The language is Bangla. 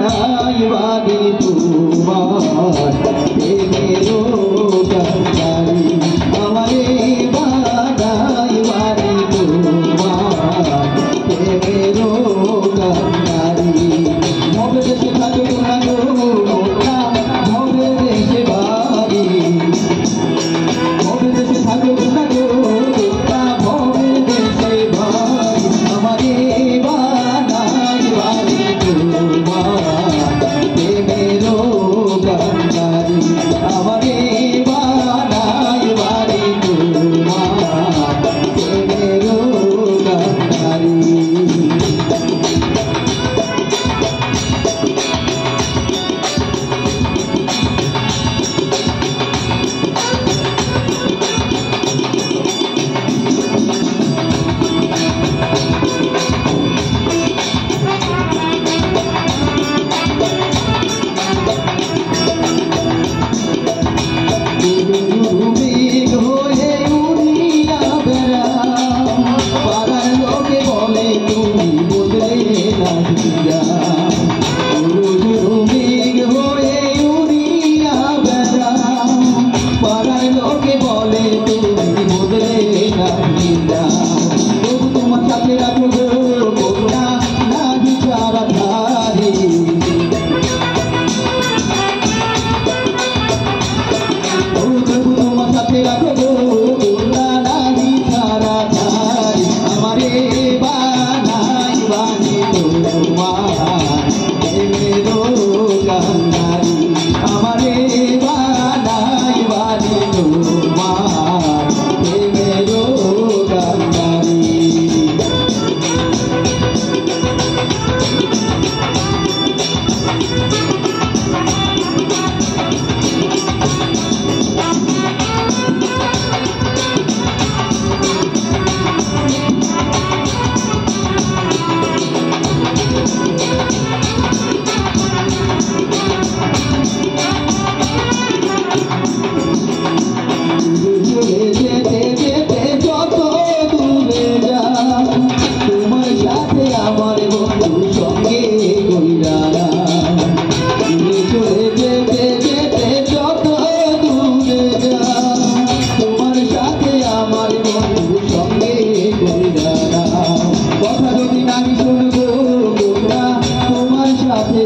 বানাই বাড়ি তোমার প্রেমেরও কান্ডারি আমারে বানাই বাড়ি তোমার প্রেমেরও কান্ডারি ভবে দেশে থাকো না গো ভবে দেশে বাড়ি ভবে দেশে থাকো না গো ভবে দেশে বাড়ি আমারে বানাই বাড়ি তোমার প্রেমেরও কান্ডারি আমারে বানাই বাড়ি তোমার প্রেমেরও কান্ডারি কথা যদি নাহি শুনবো তোমার সাথে